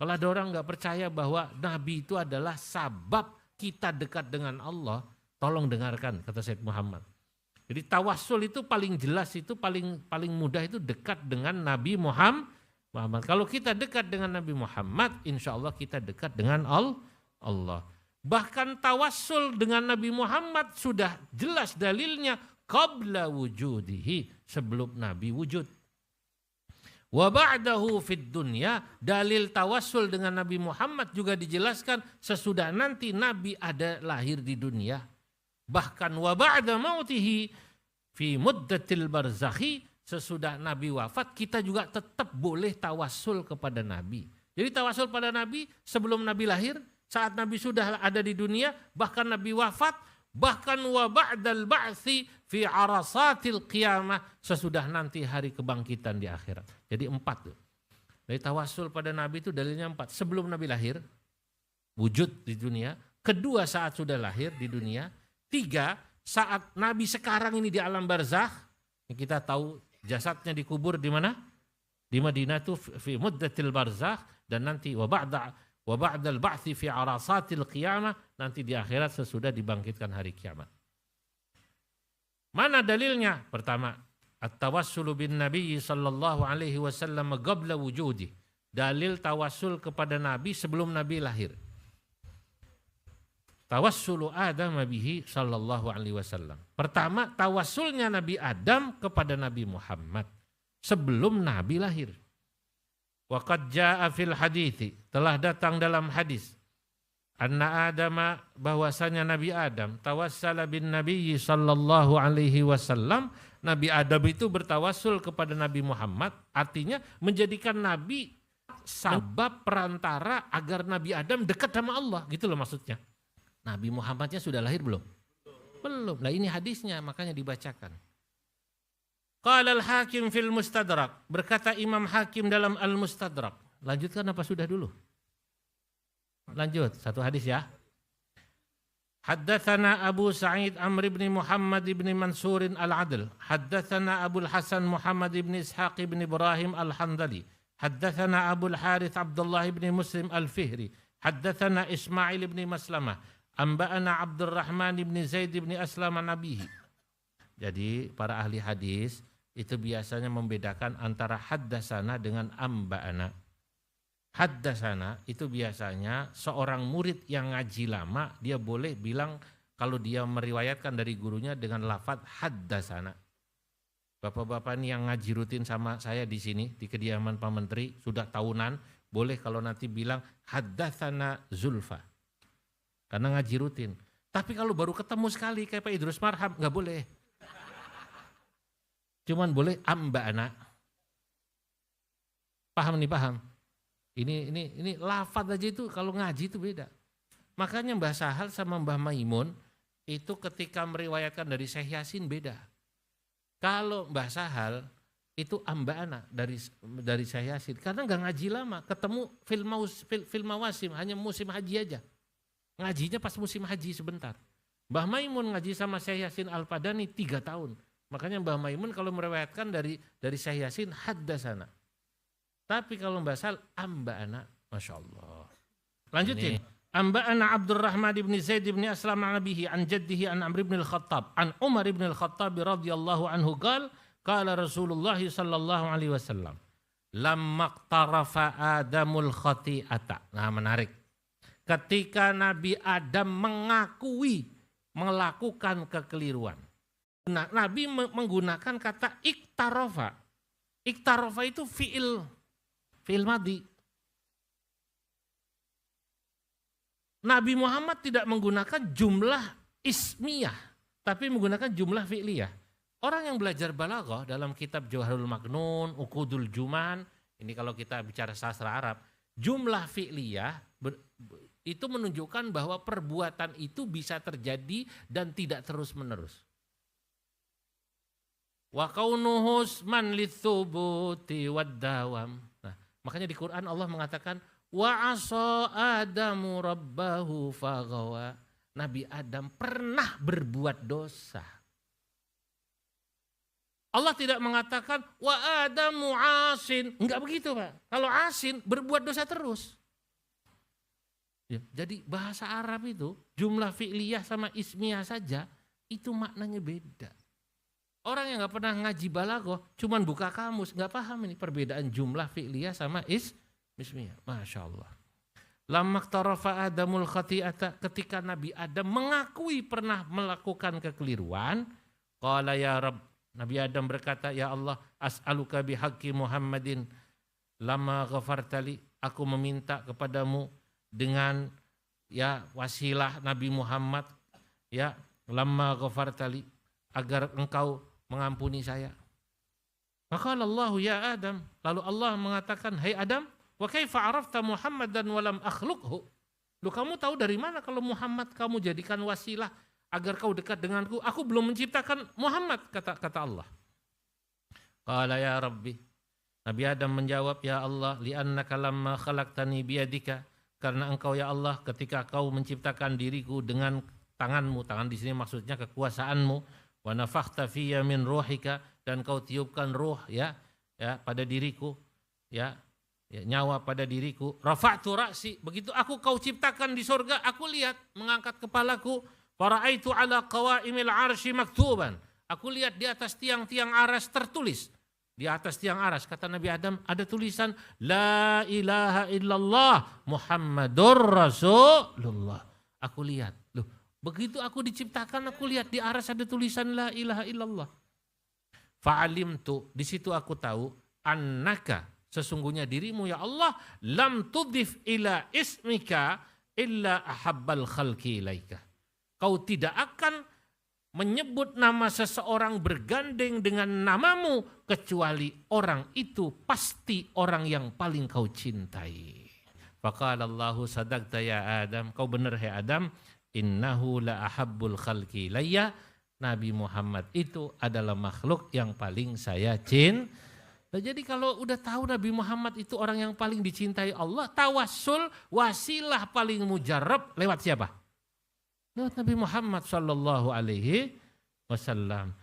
Kalau ada orang nggak percaya bahwa Nabi itu adalah sabab kita dekat dengan Allah, tolong dengarkan kata Sayyid Muhammad. Jadi tawassul itu paling jelas, itu paling mudah itu dekat dengan Nabi Muhammad. Kalau kita dekat dengan Nabi Muhammad, insya Allah kita dekat dengan Allah. Bahkan tawassul dengan Nabi Muhammad sudah jelas dalilnya qabla wujudihi, sebelum Nabi wujud. Wa ba'dahu fid dunya, dalil tawassul dengan Nabi Muhammad juga dijelaskan sesudah nanti Nabi ada lahir di dunia. Bahkan wa ba'da mautihi fi muddatil barzakhi, sesudah Nabi wafat kita juga tetap boleh tawassul kepada Nabi. Jadi tawassul pada Nabi sebelum Nabi lahir, saat Nabi sudah ada di dunia, bahkan Nabi wafat, bahkan wa ba'dal ba'thi fi arasatil qiyamah, sesudah nanti hari kebangkitan di akhirat. Jadi 4 tuh. Dari tawassul pada Nabi itu dalilnya 4. Sebelum Nabi lahir, wujud di dunia. 2, saat sudah lahir di dunia. 3, saat Nabi sekarang ini di alam barzakh. Kita tahu jasadnya dikubur di mana? Di Madinah itu fi muddatil barzakh, dan nanti wa ba'dal ba'thi fi arasatil qiyamah, nanti di akhirat sesudah dibangkitkan hari kiamat. Mana dalilnya? Pertama, at-tawassulu bin Nabi sallallahu alaihi wasallam qabla wujudi. Dalil tawassul kepada Nabi sebelum Nabi lahir. Tawassulu Adam bihi sallallahu alaihi wasallam. Pertama, tawassulnya Nabi Adam kepada Nabi Muhammad sebelum Nabi lahir. Wa qad jaa fil hadithi, telah datang dalam hadis, anna Adama, bahwasanya Nabi Adam tawassala bin Nabi sallallahu alaihi wasallam, Nabi Adam itu bertawassul kepada Nabi Muhammad, artinya menjadikan Nabi sabab perantara agar Nabi Adam dekat sama Allah, gitu loh maksudnya. Nabi Muhammadnya sudah lahir belum? Belum. Nah ini hadisnya, makanya dibacakan. Qala al-Hakim fil Mustadrak, berkata Imam Hakim dalam Al-Mustadrak. Lanjutkan apa sudah dulu? Lanjut, satu hadis ya. Haddatsana Abu Sa'id Amr ibn Muhammad ibn Mansur al-Adl. Haddatsana Abu Hasan Muhammad ibn Ishaq ibn Ibrahim al-Handali. Haddatsana Abu Harith Abdullah ibn Muslim al-Fihri. Haddatsana Ismail ibn Maslamah. Amba'ana Abdurrahman ibn Zaid ibn Aslam nabihi. Jadi para ahli hadis itu biasanya membedakan antara haddasana dengan amba'ana. Haddasana itu biasanya seorang murid yang ngaji lama, dia boleh bilang kalau dia meriwayatkan dari gurunya dengan lafadz haddasana. Bapak-bapak ini yang ngaji rutin sama saya di sini di kediaman Pak Menteri sudah tahunan, boleh kalau nanti bilang haddasana Zulfa. Karena ngaji rutin. Tapi kalau baru ketemu sekali kayak Pak Idrus Marham nggak boleh. Cuman boleh amba'ana. Paham nih, paham? Ini lafadz aja itu kalau ngaji itu beda. Makanya Mbah Sahal sama Mbah Maimun itu ketika meriwayatkan dari Syekh Yasin beda. Kalau Mbah Sahal itu amba'ana dari Syekh Yasin karena nggak ngaji lama, ketemu fil mawasim, hanya musim haji aja. Ngajinya pas musim haji sebentar. Mbah Maimun ngaji sama Syekh Yasin Al-Padani 3 tahun. Makanya Mbah Maimun kalau meriwayatkan dari Syekh Yasin haddasana. Tapi kalau Mbah Sal amba'ana, Masya Allah. Lanjutin. Amba'ana Abdurrahman ibn Zaid ibn Aslam an abihi an jaddihi an Amr ibn al-Khattab an Umar ibn al-Khattab radhiyallahu anhu qala Rasulullah sallallahu alaihi wasallam lamma qtarafa Adamul khati'ata. Nah, menarik. Ketika Nabi Adam melakukan kekeliruan. Nah, Nabi menggunakan kata iktarofa. Iktarofa itu fi'il madhi. Nabi Muhammad tidak menggunakan jumlah ismiyah, tapi menggunakan jumlah fi'liyah. Orang yang belajar balaghah dalam kitab Jawharul Maknun, Uqudul Juman, ini kalau kita bicara sastra Arab, jumlah fi'liyah itu menunjukkan bahwa perbuatan itu bisa terjadi dan tidak terus-menerus. Wa kaunuhus man lithubuti waddawam. Nah, makanya di Quran Allah mengatakan wa asa Adamu rabbahu faghawa. Nabi Adam pernah berbuat dosa. Allah tidak mengatakan wa Adamu asin. Enggak begitu, Pak. Kalau asin berbuat dosa terus. Ya, jadi bahasa Arab itu jumlah fi'liyah sama ismiyah saja itu maknanya beda. Orang yang nggak pernah ngaji balaghah, cuman buka kamus, nggak paham ini perbedaan jumlah fi'liyah sama ismiyah. Masya Allah. Lamma ktarafa Adamul khati'ata, ketika Nabi Adam mengakui pernah melakukan kekeliruan, qala ya Rabb, Nabi Adam berkata, ya Allah, as'aluka bihaqqi Muhammadin lama ghafartali, aku meminta kepadamu dengan ya wasilah Nabi Muhammad, ya lama ghafartali, agar engkau mengampuni saya. Maka Allah ya Adam, lalu Allah mengatakan, hai Adam, wa kaifa arafta Muhammadan walam akhluqhu? Lu kamu tahu dari mana kalau Muhammad kamu jadikan wasilah agar kau dekat denganku? Aku belum menciptakan Muhammad, kata Allah. Qala ya Rabbi, Nabi Adam menjawab, ya Allah, li'annaka lamma khalaqtani biyadika, karena engkau ya Allah ketika kau menciptakan diriku dengan tanganmu, tangan di sini maksudnya kekuasaanmu, wa nafakhta fiyya min ruhika, dan kau tiupkan ruh ya pada diriku, ya nyawa pada diriku. Rafa'tu ra'si, begitu aku kau ciptakan di surga, aku lihat mengangkat kepalaku, fara'aitu ala qawaimil arsy maktuban, aku lihat di atas tiang-tiang aras tertulis. Di atas tiang aras, kata Nabi Adam, ada tulisan La ilaha illallah Muhammadur Rasulullah. Aku lihat, loh, begitu aku diciptakan, aku lihat di aras ada tulisan La ilaha illallah. Fa'alimtu, di situ aku tahu, annaka, sesungguhnya dirimu ya Allah, lam tudif ila ismika illa ahabbal khalqi ilaika. Kau tidak akan menyebut nama seseorang bergandeng dengan namamu kecuali orang itu pasti orang yang paling kau cintai. Faqala Allahu sadaqta ya Adam, kau benar hai Adam, innahu la ahabbul khalqi ilayya, Nabi Muhammad itu adalah makhluk yang paling saya cintai. Nah, jadi kalau udah tahu Nabi Muhammad itu orang yang paling dicintai Allah, tawassul wasilah paling mujarab lewat siapa? Lewat Nabi Muhammad sallallahu alaihi wasallam.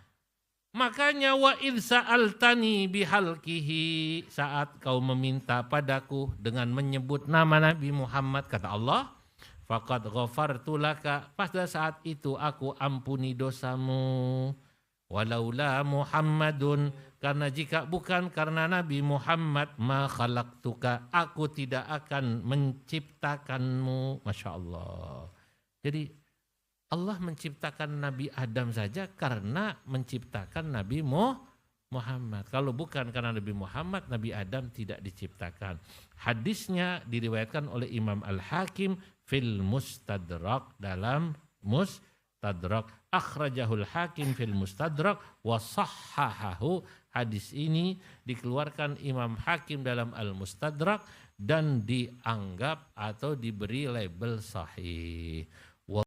Makanya wa idh sa'altani bihalqihi, saat kau meminta padaku dengan menyebut nama Nabi Muhammad, kata Allah, faqad ghafartu laka, pada saat itu aku ampuni dosamu. Walaula Muhammadun, karena jika bukan karena Nabi Muhammad, ma khalaqtuka, aku tidak akan menciptakanmu. Masya Allah. Jadi Allah menciptakan Nabi Adam saja karena menciptakan Nabi Muhammad. Kalau bukan karena Nabi Muhammad, Nabi Adam tidak diciptakan. Hadisnya diriwayatkan oleh Imam Al-Hakim fil Mustadrak, dalam Mustadrak. Akhrajahul Hakim fil Mustadrak wa sahhahahu. Hadis ini dikeluarkan Imam Hakim dalam Al-Mustadrak dan dianggap atau diberi label sahih.